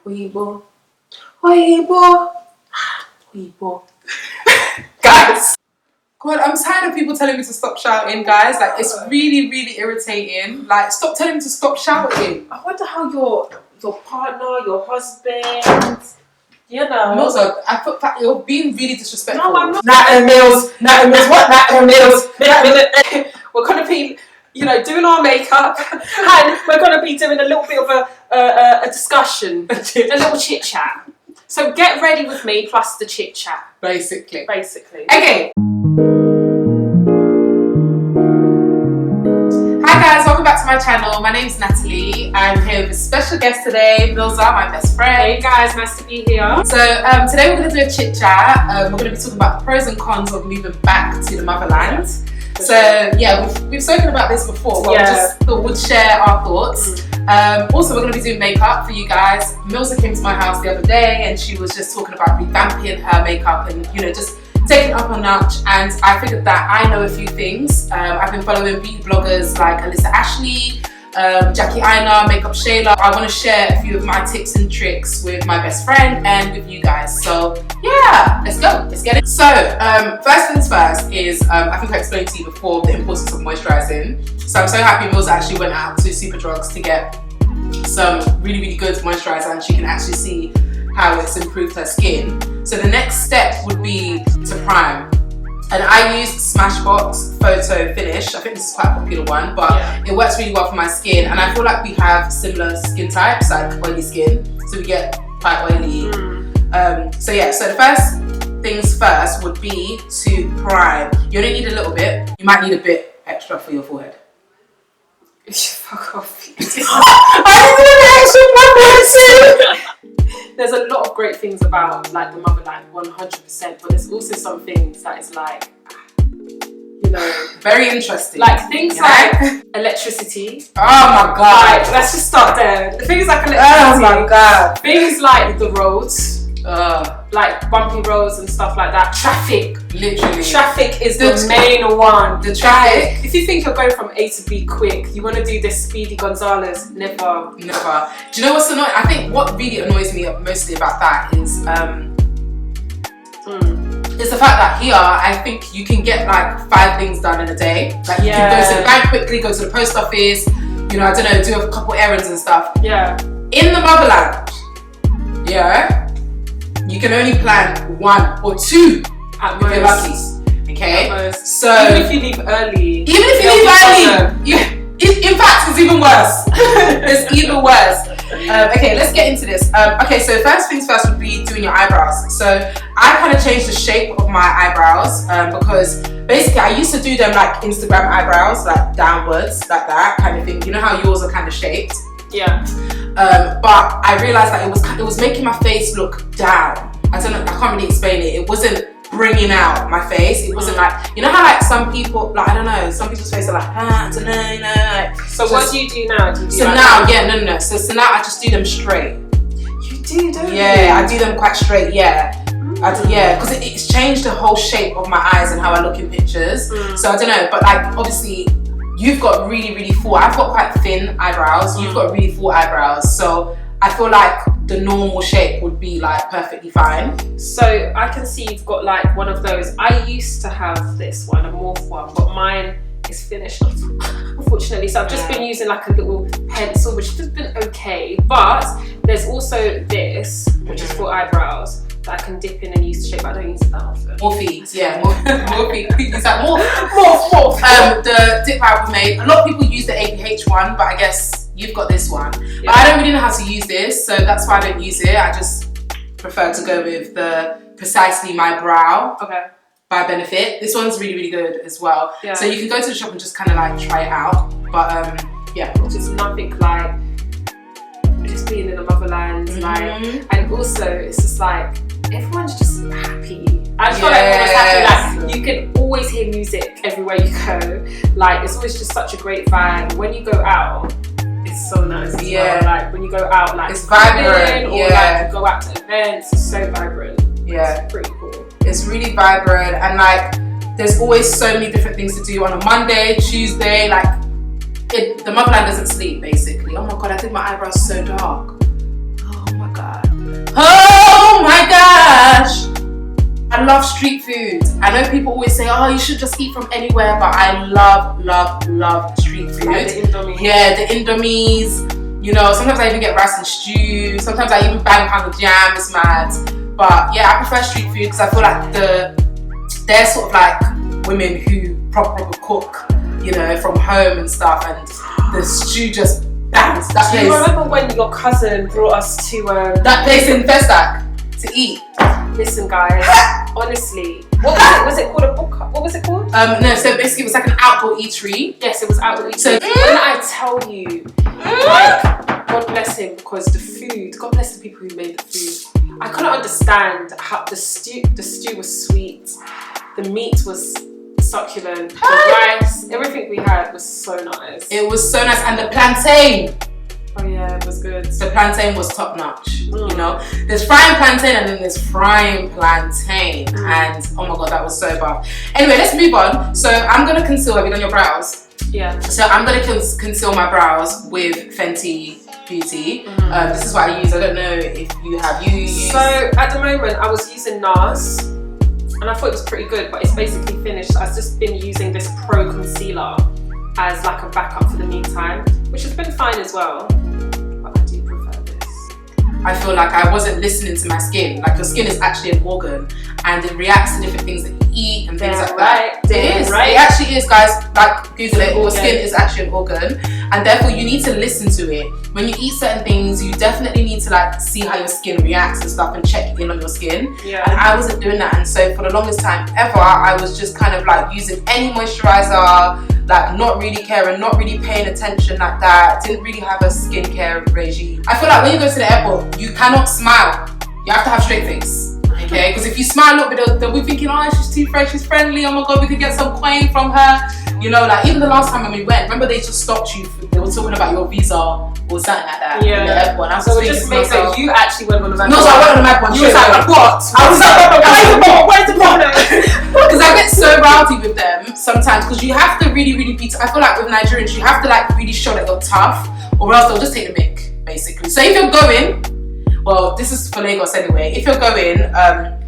Weibo. Weibo. Weibo. Guys. God, I'm tired of people telling me to stop shouting, guys. Like, it's really, really irritating. Like, stop telling me to stop shouting. I wonder how your partner, your husband, you know. Mills, I thought that you're being really disrespectful. No, I'm not. Mills. What? Mills. We're going to be, you know, doing our makeup, and we're going to be doing a little bit of a discussion, a little chit chat. So get ready with me, plus the chit chat. Basically. Okay. Hi guys, welcome back to my channel. My name's Natalie. I'm here with a special guest today, Milza, my best friend. Hey guys, nice to be here. So today we're going to do a chit chat. We're going to be talking about the pros and cons of moving back to the motherland. So yeah, we've spoken about this before, but we just thought we'd share our thoughts. Also, we're going to be doing makeup for you guys. Milza came to my house the other day and she was just talking about revamping her makeup and, you know, just taking it up a notch. And I figured that I know a few things. I've been following beauty bloggers like Alyssa Ashley, Jackie Aina, Makeup Shayla. I want to share a few of my tips and tricks with my best friend and with you guys. So yeah, let's go. Let's get it. So first things first is, I think I explained to you before the importance of moisturising. So I'm so happy Mills actually went out to Superdrugs to get some really, really good moisturiser and she can actually see how it's improved her skin. So the next step would be to prime. And I use Smashbox Photo Finish. I think this is quite a popular one, but it works really well for my skin. And I feel like we have similar skin types, like oily skin. So we get quite oily. So yeah, so the first things first would be to prime. You only need a little bit. You might need a bit extra for your forehead. Fuck off. I There's a lot of great things about like the motherland, 100%, but there's also some things that is like, you know, very interesting. Like things like electricity. Oh my god. Like, let's just start there. Things like electricity. Oh my god. Things like the roads. Like bumpy roads and stuff like that. Traffic. Literally. Traffic is the main one. The traffic. If you think you're going from A to B quick, you want to do this Speedy Gonzales, never. Do you know what's annoying? I think what really annoys me mostly about that is it's the fact that here I think you can get like 5 things done in a day. Like you can go to the bank quickly, go to the post office, you know, I don't know, do a couple errands and stuff. Yeah. In the motherland, you can only plan 1 or 2 at if most. you're lucky. Okay? So even if you leave early. In fact, it's even worse. It's even worse. Okay, let's get into this. Okay, so first things first would be doing your eyebrows. So I kind of changed the shape of my eyebrows because basically I used to do them like Instagram eyebrows, like downwards, like that kind of thing. You know how yours are kind of shaped? Yeah. But I realised that it was making my face look down. I don't know, I can't really explain it. It wasn't bringing out my face. It wasn't like, you know how like some people, like I don't know, some people's faces are like, I don't know, you know. Like, so what do you do now? Do you do so like now, no. So now I just do them straight. You do, don't you? Yeah, I do them quite straight. Yeah, because it's changed the whole shape of my eyes and how I look in pictures. So I don't know, but like obviously you've got really, really full. I've got quite thin eyebrows. You've got really full eyebrows. So I feel like the normal shape would be like perfectly fine. So I can see you've got like one of those. I used to have this one, a morph one, but mine is finished unfortunately. So I've just been using like a little pencil, which has been okay. But there's also this, which is for eyebrows, that I can dip in and use to shape, but I don't use it that often. Morphe, yeah, Morphe. Use that morph. The dip I've made. A lot of people use the APH one, but I guess you've got this one. But I don't really know how to use this, so that's why I don't use it. I just prefer to go with the Precisely My Brow by Benefit. This one's really, really good as well. Yeah. So you can go to the shop and just kind of like try it out. But yeah, just nothing like just being in the motherland, like, and also it's just like everyone's just happy. I just feel like everyone's happy. Like you can always hear music everywhere you go. Like it's always just such a great vibe. When you go out, it's so nice as well. Like when you go out, like it's vibrant, or like you go out to events, it's so vibrant. Yeah, it's pretty cool. It's really vibrant, and like there's always so many different things to do on a Monday, Tuesday. Like the motherland doesn't sleep basically. Oh my god, I think my eyebrows are so dark. Oh my god. love street food. I know people always say, oh, you should just eat from anywhere, but I love street food. Like the Indomie. Yeah, the Indomies. You know, sometimes I even get rice and stew. Sometimes I even bang pound of jam. It's mad. But yeah, I prefer street food because I feel like they're sort of like women who proper cook, you know, from home and stuff, and the stew just bangs. That Do place. you remember when your cousin brought us to that place in Festac to eat? Listen, guys, honestly, what was it called? A book? What was it called? No, so basically it was like an outdoor eatery. Yes, it was outdoor eatery. So when I tell you, like, God bless him, because the food, God bless the people who made the food. I couldn't understand how the stew was sweet, the meat was succulent, the rice, everything we had was so nice. It was so nice, and the plantain. Oh yeah, it was good. The plantain was top notch. You know, there's frying plantain and then there's frying plantain, and oh my god, that was so buff. Anyway, let's move on. So I'm gonna conceal. Have you done your brows? Yeah. So I'm gonna conceal my brows with Fenty Beauty. This is what I use. I don't know if you have used. So at the moment, I was using NARS, and I thought it was pretty good, but it's basically finished. I've just been using this Pro Concealer as like a backup for the meantime, which has been fine as well. But I do prefer this. I feel like I wasn't listening to my skin. Like, your skin is actually an organ, and it reacts to different things that you eat and things like that. It is. Right. It actually is, guys. Like, Google it. Your skin is actually an organ, and therefore you need to listen to it. When you eat certain things, you definitely need to like see how your skin reacts and stuff, and check in on your skin. Yeah. And I wasn't doing that, and so for the longest time ever, I was just kind of like using any moisturizer, like not really caring, not really paying attention like that. Didn't really have a skincare regime. I feel like when you go to the airport, you cannot smile. You have to have straight face. Okay, because if you smile a little bit, they'll be thinking, oh, she's too fresh, she's friendly, oh my god, we could get some coin from her. You know, like even the last time when we went, remember they just stopped you, they were talking about your visa or something like that. Yeah. In the airport. And I was So it thinking just to makes myself, sense. You actually went on the map. no, so I went on the map one. You was like, what? I was like, where's the problem? because I get so rowdy with them sometimes, because you have to really be, I feel like with Nigerians, you have to like really show that you're tough, or else they'll just take the mick, basically. So if you're going, well, this is for Lagos anyway, if you're going,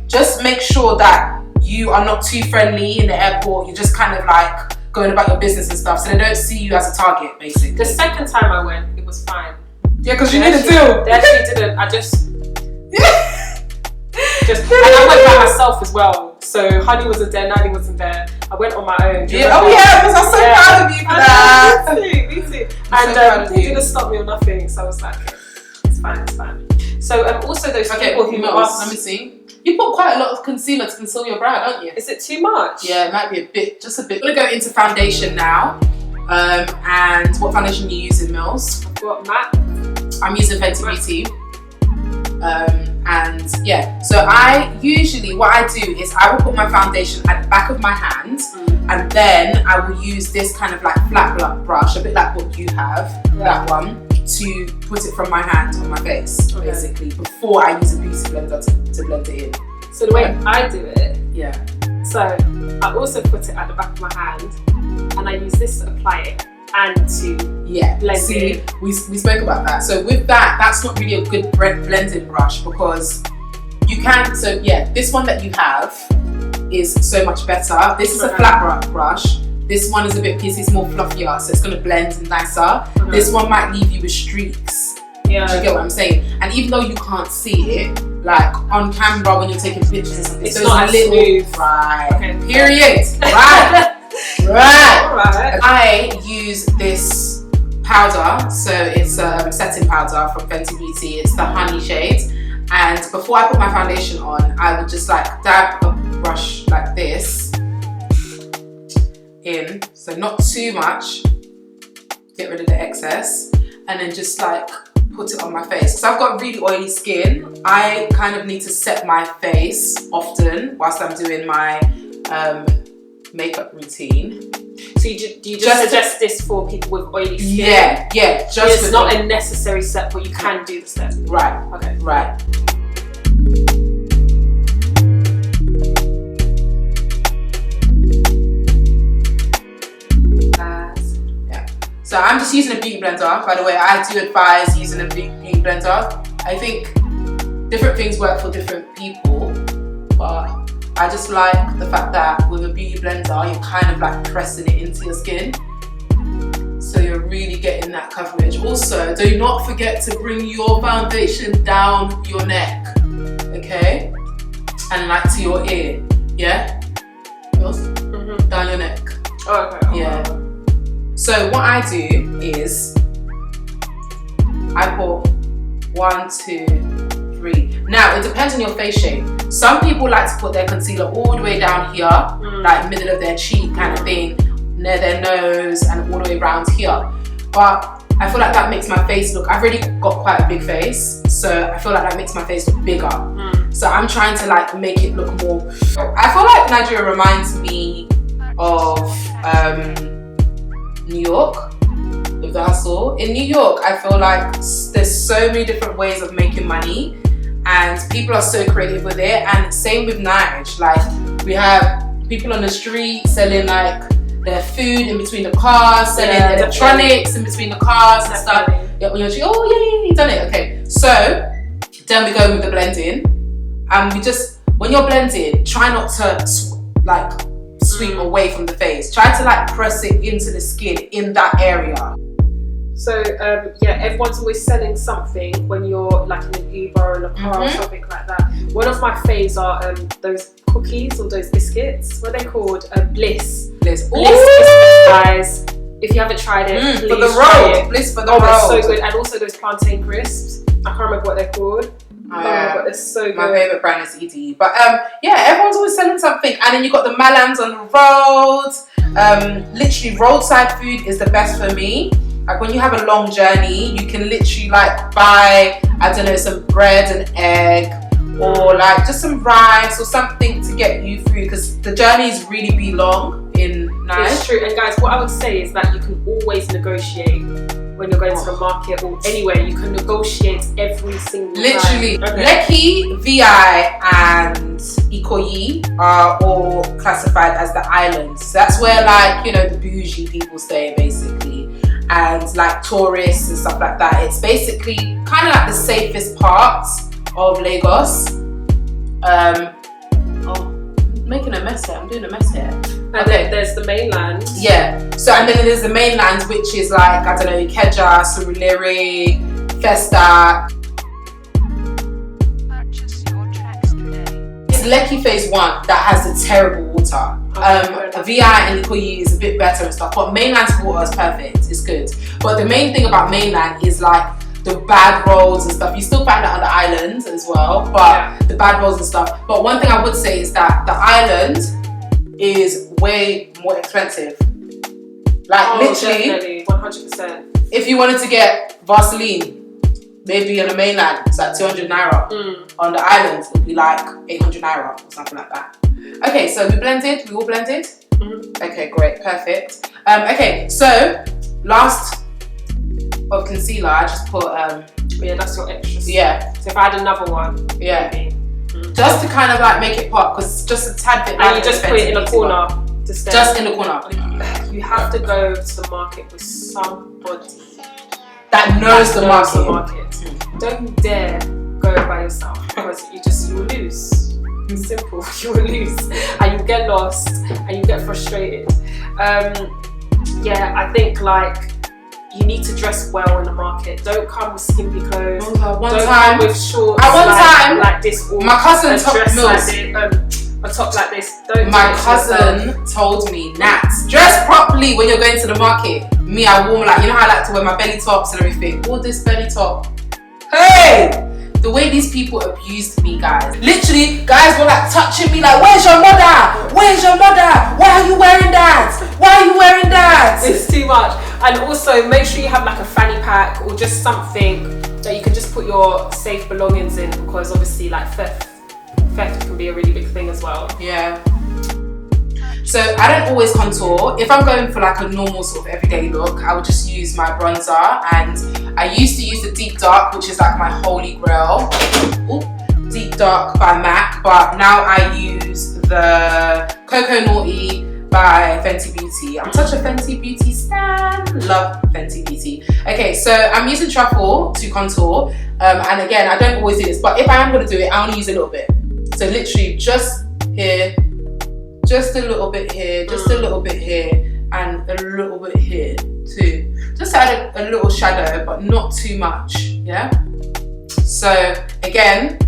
just make sure that you are not too friendly in the airport. You're just kind of like going about your business and stuff, so they don't see you as a target, basically. The second time I went, it was fine. Yeah, because you need a They deal. actually didn't. I just and I went by myself as well. So Honey wasn't there, Nanny wasn't there. I went on my own. Yeah. Oh yeah, because I'm so proud of you for that. Me too. And they didn't stop me or nothing. So I was like, okay, it's fine. So also those people who ask. Let me see. You put quite a lot of concealer to conceal your brow, don't you? Is it too much? Yeah, it might be a bit, just a bit. We're gonna go into foundation now. And what foundation are you using, Mills? I've got MAC. I'm using Fenty Beauty. And yeah, so I usually, what I do is I will put my foundation at the back of my hand, and then I will use this kind of like flat brush, a bit like what you have, that one, to put it from my hand on my face, basically, before I use a beauty blender to blend it in. So the way I do it, so I also put it at the back of my hand, and I use this to apply it and to blend it. We spoke about that. So with that, that's not really a good blending brush, because you can, so yeah, this one that you have is so much better. This is a flat brush. This one is a bit piecy, it's more fluffier, so it's going to blend nicer. This one might leave you with streaks. Yeah. Do you get what I'm saying? And even though you can't see it, like on camera when you're taking pictures, it's not as smooth. Right. Okay. Period. Right. Right. I use this powder, so it's a setting powder from Fenty Beauty. It's the honey shade. And before I put my foundation on, I would just like dab a brush like this in, so not too much, get rid of the excess, and then just like put it on my face. Because I've got really oily skin, I kind of need to set my face often whilst I'm doing my makeup routine. So do you just suggest this for people with oily skin? Yeah. It's not a necessary step, but you can do the step. Right. Okay. Right. So I'm just using a beauty blender, by the way. I do advise using a beauty blender. I think different things work for different people, but I just like the fact that with a beauty blender, you're kind of like pressing it into your skin. So you're really getting that coverage. Also, do not forget to bring your foundation down your neck, okay? And like to your ear, yeah? Yours? Down your neck. Oh, okay. Yeah. So what I do is, I put 1, 2, 3. Now, it depends on your face shape. Some people like to put their concealer all the way down here, like middle of their cheek kind of thing, near their nose and all the way around here. But I feel like that makes my face look, I've already got quite a big face, so I feel like that makes my face look bigger. So I'm trying to like make it look more, I feel like Nigeria reminds me of New York with the hustle. In New York, I feel like there's so many different ways of making money and people are so creative with it, and same with Nige. Like we have people on the street selling like their food in between the cars, selling electronics in between the cars and stuff. Yeah, when you're like, oh yeah, you done it. Okay, so then we go with the blending, and we just, when you're blending, try not to like sweep away from the face. Try to like press it into the skin in that area. So yeah, everyone's always selling something when you're like in an Uber or in a car or something like that. One of my faves are those cookies or those biscuits. What are they called? Bliss. Bliss. Bliss biscuits, guys. If you haven't tried it, please for the try road. it. Bliss for the road. Oh, they're so good. And also those plantain crisps. I can't remember what they're called. Oh my god, they're so good. My favourite brand is ED. But yeah, everyone's always selling something. And then you got the Malams on the road. Literally, roadside food is the best for me. Like when you have a long journey, you can literally like buy, I don't know, some bread and egg, or like just some rice or something to get you through, because the journeys really be long in Nigeria. It's true. And guys, what I would say is that you can always negotiate when you're going to the market or anywhere. You can negotiate every single literally time. Okay. Lekki, VI and Ikoyi are all classified as the islands. So that's where like, you know, the bougie people stay basically, and like tourists and stuff like that. It's basically kind of like the safest parts of Lagos. I'm making a mess here. I'm doing a mess here. And then there's the mainland. Yeah. So and then there's the mainland, which is like, I don't know, Ikeja, Surulere, Festa. Purchase your tracks today. It's Lekki Phase 1 that has the terrible water. VI and Ikoyi is a bit better and stuff, but mainland's water is perfect. It's good. But the main thing about mainland is like the bad roads and stuff. You still find that on the island as well, but the bad roads and stuff. But one thing I would say is that the island is way more expensive. Like literally, definitely, 100%. If you wanted to get Vaseline, maybe on the mainland, it's like 200 naira. On the island, it would be like 800 naira or something like that. Okay, so we all blended? Okay, great, perfect. Okay, so last of concealer, I just put yeah, that's your extra. Yeah. So if I had another one, maybe. Just to kind of like make it pop, because it's just a tad bit. And you just put it in a corner to stay. Just in the corner. You have to go to the market with somebody that knows the market. Don't dare go by yourself, because you will lose. It's simple. You will lose, and you get lost, and you get frustrated. Yeah, I think like you need to dress well in the market. Don't come with skimpy clothes. Don't come with shorts. At one time, like this. Or my cousin a top like this. My cousin told me, Nat, dress properly when you're going to the market. Me, I wore like, you know how I like to wear my belly tops and everything. All this belly top. Hey! The way these people abused me, guys. Literally, guys were like touching me like, where's your mother? Where's your mother? Why are you wearing that? Why are you wearing that? It's too much. And also make sure you have like a fanny pack or just something that you can just put your safe belongings in, because obviously like theft can be a really big thing as well. Yeah. So I don't always contour. If I'm going for like a normal sort of everyday look, I would just use my bronzer, and I used to use the Deep Dark, which is like my holy grail. Ooh, Deep Dark by MAC, but now I use the Coco Naughty by Fenty Beauty. I'm such a Fenty Beauty stan. Love Fenty Beauty. Okay, so I'm using Truffle to contour, and again, I don't always do this, but if I am going to do it, I only use a little bit. So literally just here, just a little bit here, just a little bit here, and a little bit here too. Just add a little shadow, but not too much, yeah? So again,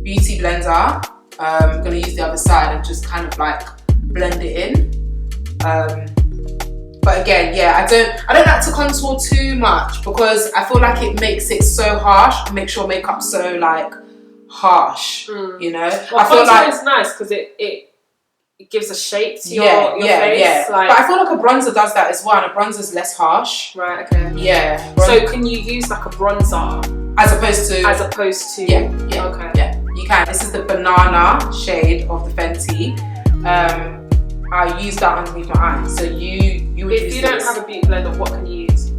beauty blender. I'm gonna use the other side and just kind of like blend it in. But again, yeah, I don't like to contour too much because I feel like it makes it so harsh. It makes your makeup so like harsh, you know. Well, I feel like it's nice because it gives a shape to your face. Yeah. Like, but I feel like a bronzer does that as well, and a bronzer's less harsh. Right. Okay. Yeah. So can you use like a bronzer as opposed to? Yeah. Okay. Yeah, you can. This is the banana shade of the Fenty. I use that underneath my eye. So you would if use you don't this. have a beauty blender, what can you use? You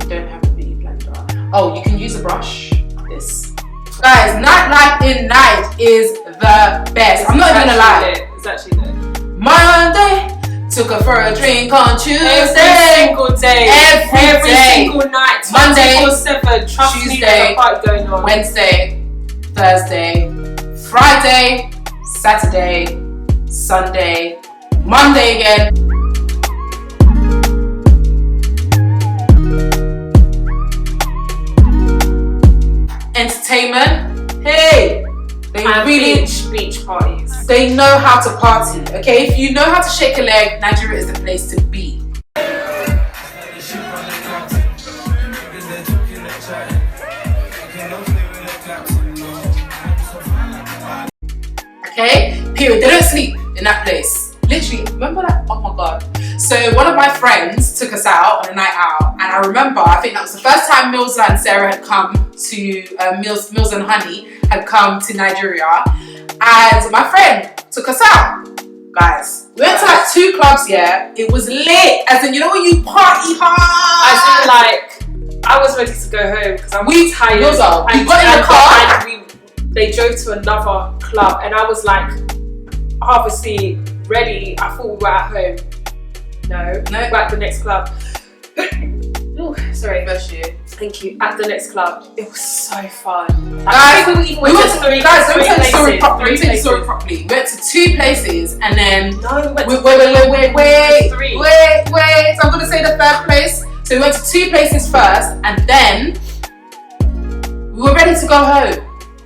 don't have a beauty blender. Oh, you can use a brush. This. Guys, Nightlife in Night is the best. I'm not even gonna lie. It's actually lit. Monday, took her for a drink on Tuesday. Every single day. Every day. single night. Monday, 24/7. Trust me, there's a party going on. Wednesday, Thursday, Friday, Saturday, Sunday, Monday again. Entertainment, hey, they and really beach parties. they know how to party. Okay, if you know how to shake a leg, Nigeria is the place to be. Okay, period. They don't sleep in that place. Literally, remember that? Oh my god. So one of my friends took us out on a night out, and I remember, I think that was the first time Milza and Sarah had come to Mills and Honey had come to Nigeria, and my friend took us out. Guys, we went to like 2 clubs. Yeah, it was lit. As in, you know when you party hard. As in, like, I was ready to go home because I'm tired. Milza, we got in the car. And they drove to another club, and I was like, obviously ready. I thought we were at home. No, we're at the next club. Oh, sorry. Bless you. Thank you. At the next club, it was so fun. Guys, let me tell you the story properly. We went to 2 places, and then no, we went to wait. So I'm gonna say the 3rd place. So we went to 2 places first, and then we were ready to go home.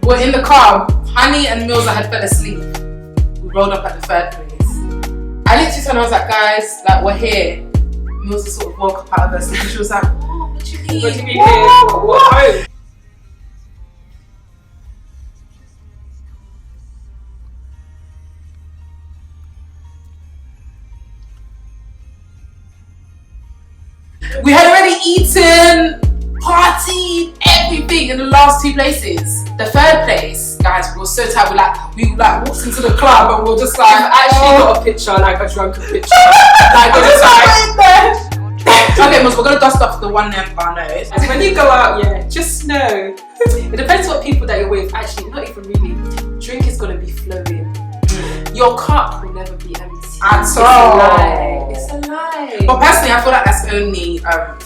We were in the car. Honey and Milza had fell asleep. We rolled up at the 3rd place. I literally said, I was like, guys, like, we're here. Milza sort of woke up out of her sleep, and she was like, oh, what do you mean? What do you mean here? What home? We had already eaten, partied, everything in the last 2 places. The 3rd place, guys, we were so tired. We walked into the club and we were just like, I actually got a picture, like a drunken picture. Like, I just like, okay, Mos, we're gonna dust off the one there for our nose. And when you go out, yeah, just know it depends what people that you're with. Actually, not even really. Drink is gonna be flowing. Your cup will never be empty. At all. It's a lie. But personally, I feel like that's only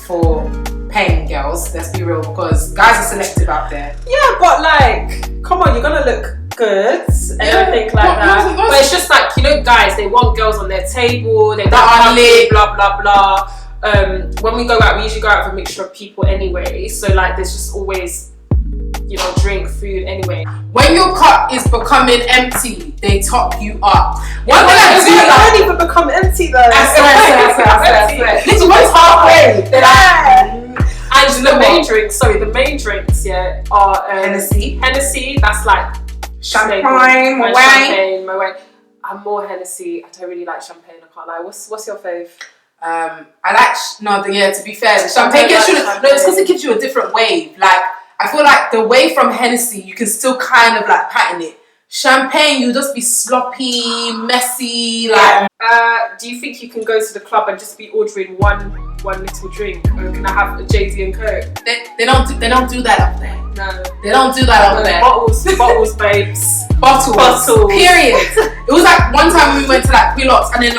for paying girls. Let's be real, because guys are selective out there. Yeah, but like, come on, you're gonna look good and everything like that. But it's just like, you know, guys, they want girls on their table. They want lit, blah blah blah. When we go out, we usually go out with a mixture of people anyway. So like, there's just always, you know, drink, food anyway. When your cup is becoming empty, they top you up. One thing I do, I don't even become empty though. I swear. Literally, once halfway, they're like, and the main drinks, yeah, are Hennessy, that's like champagne, Moet. I'm more Hennessy. I don't really like champagne. I can't lie. What's your fave? To be fair, the champagne it's because it gives you a different wave. Like, I feel like the wave from Hennessy, you can still kind of like pattern it. Champagne, you'll just be sloppy, messy. Like, do you think you can go to the club and just be ordering one little drink, or can I have a Jay-Z and Coke? They don't do that up there. No, they don't do that up there. Bottles, babes. Bottles. Period. It was like one time we went to like Pilots, and then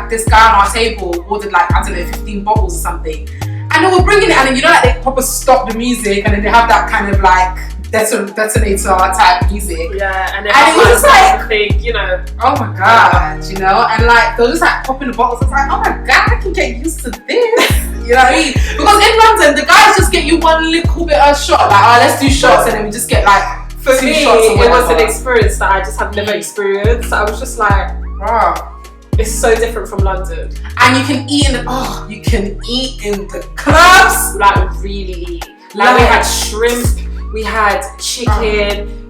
this guy on our table ordered like, I don't know, 15 bottles or something. And they were bringing it, and then, you know, like they proper stop the music, and then they have that kind of like detonator type music. Yeah, and it was just like, thing, you know. Oh my god, you know, and like they were just like popping the bottles. I was like, oh my god, I can get used to this. You know what I mean? Because in London, the guys just get you one little bit of shot, like, oh, let's do shots, and then we just get like for two me, shots or it was an experience that I just have never experienced. I was just like, wow. It's so different from London. And you can eat in the clubs. Like really. Like we had shrimp, we had chicken,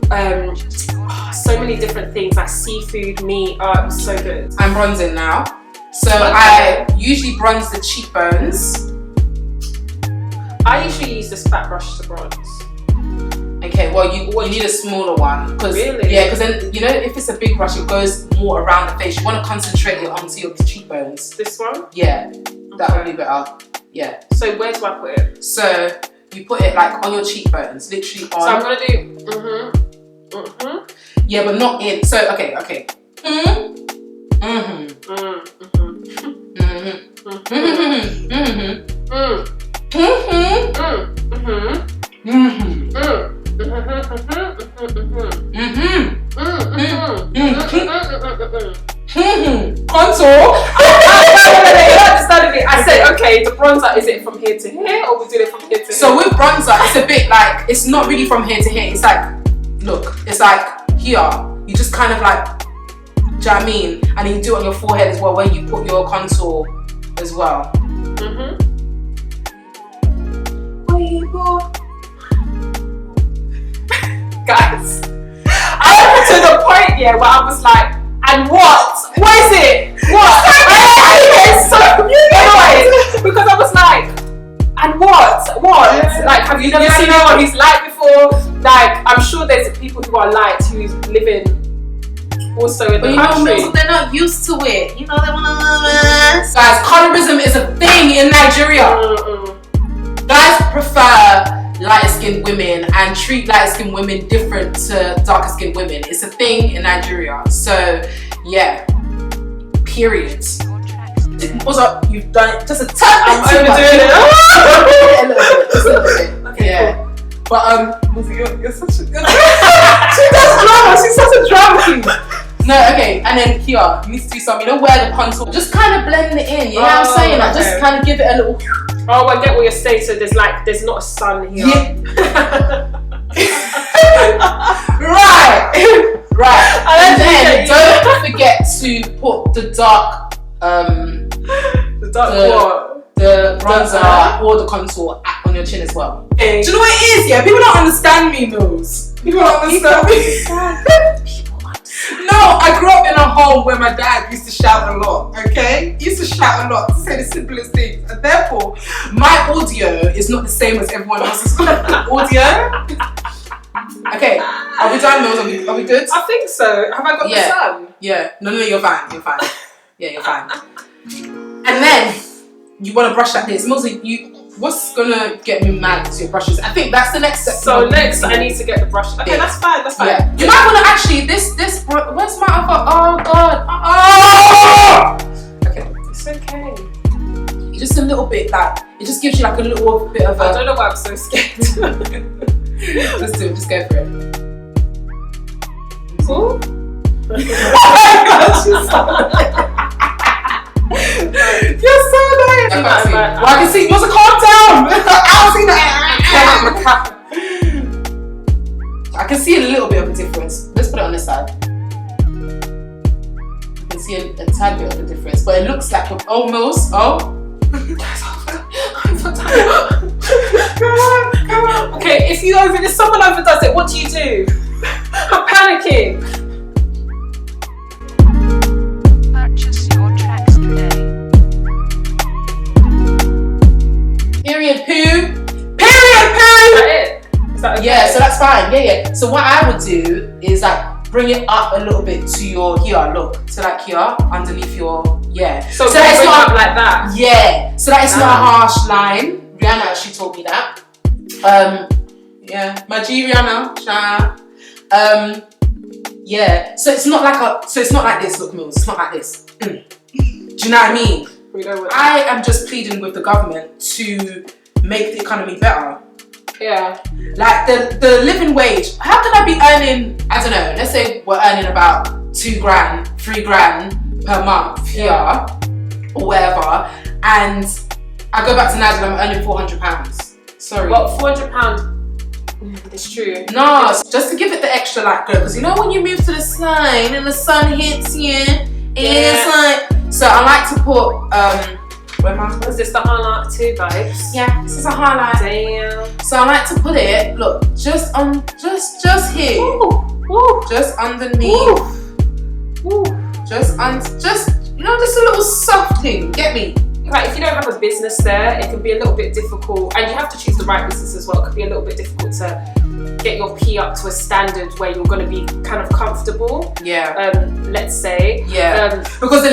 so many different things like seafood, meat. Oh, it was so good. I'm bronzing now. So I usually bronze the cheekbones. I usually use this fat brush to bronze. Okay, well you need a smaller one. Really? Yeah, because then, you know, if it's a big brush, it goes more around the face. You want to concentrate it onto your cheekbones. This one? Yeah, that would be better. Yeah. So where do I put it? So you put it like on your cheekbones, literally on. So I'm going to do, Yeah, but not in, so, okay. Contour. I said, okay, the bronzer, is it from here to here, or we do it from here to here? So with bronzer, it's a bit like, it's not really from here to here. It's like, look, it's like here. You just kind of like, do you know what I mean? And then you do it on your forehead as well, where you put your contour as well. Guys, I got to the point where I was like, and what? What is it? What? It's so annoying because I was like, and what? Like, have you never seen anyone who's light before? Like, I'm sure there's people who are light who's living also in the country. Know, they're not used to it. You know, they want to. Guys, colorism is a thing in Nigeria. Guys prefer light-skinned women and treat light-skinned women different to darker-skinned women. It's a thing in Nigeria. So, yeah. Period. What's up? You've done it just a tad bit too much. Overdoing it. Just a little bit. Okay, yeah. Cool. But you're such a good. She does drama. She's such a drama queen. No, okay, and then here, you need to do something. You know where the contour, just kind of blend it in. You know what I'm saying? Like, just kind of give it a little. Oh, I get what you're saying. So there's not a sun here. Yeah. Right. And then don't forget to put the dark, the bronzer or the contour on your chin as well. Okay. Do you know what it is? Yeah, people don't understand me, Mills. People don't understand me. No, I grew up in a home where my dad used to shout a lot, okay? He used to shout a lot to say the simplest things. And therefore, my audio is not the same as everyone else's audio. Okay, are we done, Mills? Are we good? I think so. Have I got the sun? Yeah. No, you're fine. Yeah, you're fine. And then, you want to brush like this. Mills, what's gonna get me mad is your brushes. I think that's the next step. So next, I need to get the brush. Okay, that's fine. Yeah. You might want to actually where's my other? Oh god. Oh. Okay. It's okay. Just a little bit, like it just gives you like a little bit of. I don't know why I'm so scared. Let's do it. Just go for it. Cool. Oh you're so annoying. I can see. Must calm down. I don't see that. I can see a little bit of a difference. Let's put it on this side. I can see a tad bit of a difference, but it looks like almost. Oh. Come on. Okay, if someone overdoes it, what do you do? I'm panicking. Purchase your tracks today. Period poo. Is that it? Is that okay? Yeah, so that's fine. Yeah. So what I would do is like bring it up a little bit to your here. Look, so like here underneath your So that it's not like that. Yeah. So that it's not a harsh line. Rihanna actually told me that. Yeah, my G Rihanna. Yeah. So it's not like this. Look, Mills. It's not like this. Do you know what I mean? I am just pleading with the government to make the economy better. Yeah. Like the living wage. How can I be earning, I don't know, let's say we're earning about 2 grand, 3 grand per month here or whatever, and I go back to Nigeria and I'm earning £400. Sorry. Well, £400. It's true. No, just to give it the extra like go, because you know when you move to the side and the sun hits you, it's like. So I like to put where am I? Is this the highlight too, babes? Yeah, this is a highlight. Damn. So I like to put it. Look, just here. Ooh. Just underneath. Ooh. Just you know, just a little soft thing. Get me? Like if you don't have a business there, it can be a little bit difficult, and you have to choose the right business as well. It can be a little bit difficult to get your P up to a standard where you're going to be kind of comfortable. Yeah. Let's say. Yeah. Because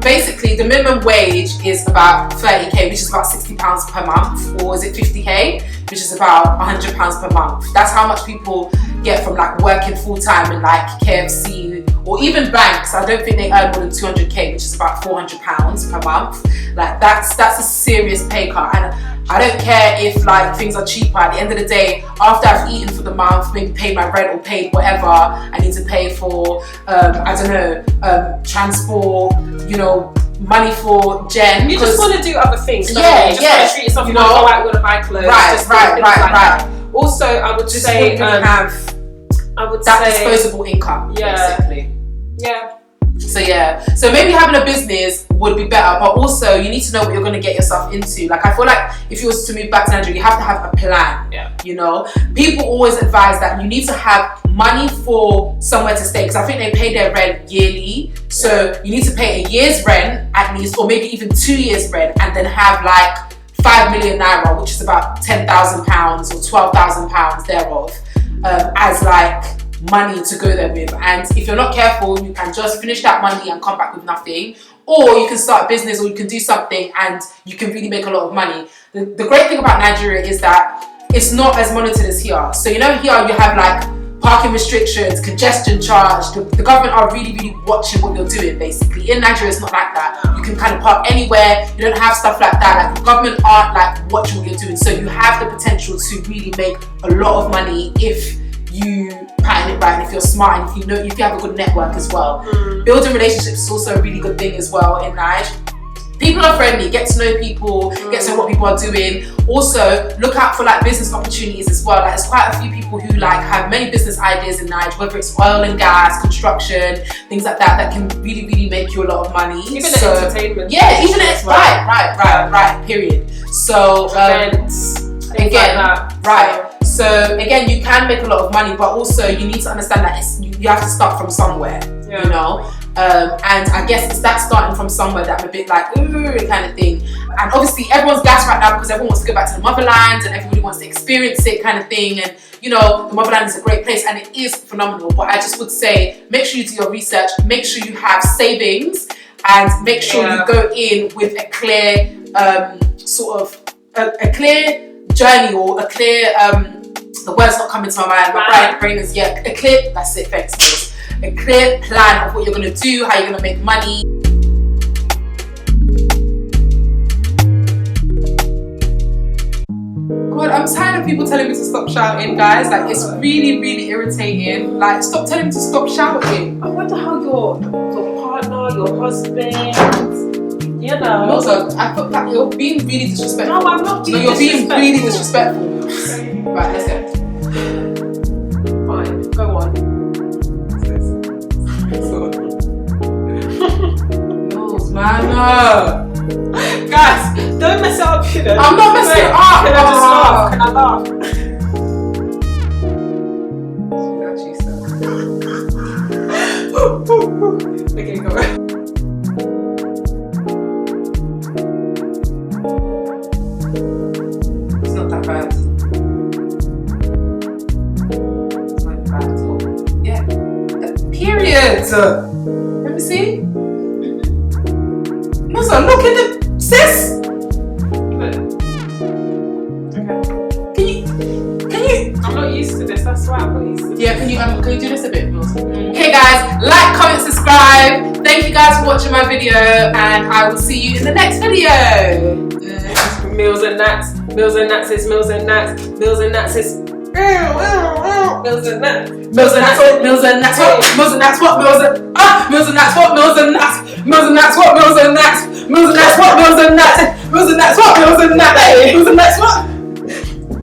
basically the minimum wage is about 30k, which is about £60 per month, or is it 50k, which is about £100 per month. That's how much people get from like working full time in like KFC or even banks. I don't think they earn more than 200k, which is about £400 per month. Like that's a serious pay cut, and I don't care if like things are cheaper. At the end of the day, after I've eaten for the month, maybe paid my rent or paid whatever I need to pay for, I don't know, transport, you know, money for Jen. You just want to do other things. Yeah, you just want to treat yourself. You want to go out, you want to buy clothes. Right. Also, I would just say have that say disposable income, basically. Yeah. So maybe having a business would be better, but also you need to know what you're going to get yourself into. Like I feel like if you was to move back to Nigeria, you have to have a plan. Yeah. You know, people always advise that you need to have money for somewhere to stay, because I think they pay their rent yearly. So you need to pay a year's rent at least, or maybe even 2 years rent, and then have like 5 million naira, which is about £10,000 or £12,000 thereof, as like money to go there with. And if you're not careful, you can just finish that money and come back with nothing, or you can start a business, or you can do something and you can really make a lot of money. The great thing about Nigeria is that it's not as monitored as here. So you know, here you have like parking restrictions, congestion charge. The government are really watching what you're doing, basically. In Nigeria, it's not like that. You can kind of park anywhere. You don't have stuff like that. Like the government aren't like watching what you're doing. So you have the potential to really make a lot of money if you pattern it right, and if you're smart, and if you have a good network as well. Building relationships is also a really good thing as well in Nigeria. People are friendly, get to know people, get to know what people are doing. Also, look out for like business opportunities as well. Like there's quite a few people who like have many business ideas in Nigeria, whether it's oil and gas, construction, things like that can really make you a lot of money. Even entertainment. Yeah, even right. Period. So events, again, like that. Right. So again, you can make a lot of money, but also you need to understand that you have to start from somewhere. Yeah. You know. And I guess it's that starting from somewhere that I'm a bit like, ooh, kind of thing. And obviously everyone's gassed right now because everyone wants to go back to the motherland and everybody wants to experience it, kind of thing. And you know, the motherland is a great place and it is phenomenal. But I just would say, make sure you do your research, make sure you have savings, and make sure you go in with a clear sort of a clear journey, or a clear the word's not coming to my mind. My brain is a clear. That's it. Thanks, girls. A clear plan of what you're going to do, how you're going to make money. God, I'm tired of people telling me to stop shouting, guys. Like, it's really irritating. Like, stop telling me to stop shouting. I wonder how your partner, your husband, you know. Also, I feel like you're being really disrespectful. No, I'm not being you're disrespectful. being really disrespectful. Right, let's go. Fine, go on. Man, guys, don't mess it up, you know. I'm not messing it up. Can I just laugh? Can I laugh? Okay, go on. It's not that bad. It's not bad at all. Yeah. Period. Let me see. So look at the sis. Okay. Can you? I'm not used to this. That's why I'm not used to this. Yeah. Can you do this a bit? Okay, guys. Like, comment, subscribe. Thank you guys for watching my video, and I will see you in the next video. Meals and nuts. Meals and nuts is meals and nuts. Meals and nuts is meals and nuts. Meals and nuts, what meals and nuts, what meals and nuts, what meals and meals and nuts, what meals and nuts, meals and nuts, what meals and nuts, meals and nuts, what meals and nuts, meals and nuts, what meals and nuts.